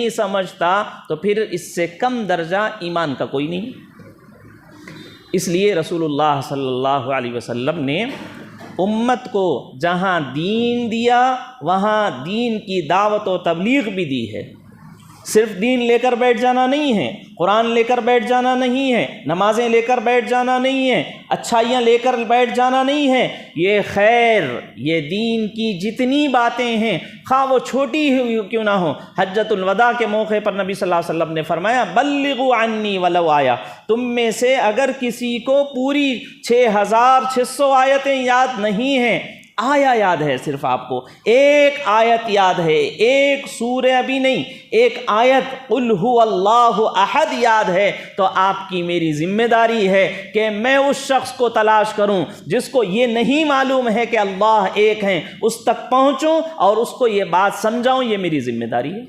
نہیں سمجھتا تو پھر اس سے کم درجہ ایمان کا کوئی نہیں۔ اس لیے رسول اللہ صلی اللہ علیہ وسلم نے امت کو جہاں دین دیا وہاں دین کی دعوت و تبلیغ بھی دی ہے۔ صرف دین لے کر بیٹھ جانا نہیں ہے، قرآن لے کر بیٹھ جانا نہیں ہے، نمازیں لے کر بیٹھ جانا نہیں ہے، اچھائیاں لے کر بیٹھ جانا نہیں ہے۔ یہ خیر، یہ دین کی جتنی باتیں ہیں خواہ وہ چھوٹی ہوئی کیوں نہ ہو، حجۃ الوداع کے موقع پر نبی صلی اللہ علیہ وسلم نے فرمایا بلغوا عنی ولو آیا، تم میں سے اگر کسی کو پوری 6600 آیتیں یاد نہیں ہیں، آیا یاد ہے، صرف آپ کو ایک آیت یاد ہے، ایک سورہ بھی نہیں، ایک آیت قل هو اللہ احد یاد ہے، تو آپ کی میری ذمہ داری ہے کہ میں اس شخص کو تلاش کروں جس کو یہ نہیں معلوم ہے کہ اللہ ایک ہیں، اس تک پہنچوں اور اس کو یہ بات سمجھاؤں، یہ میری ذمہ داری ہے۔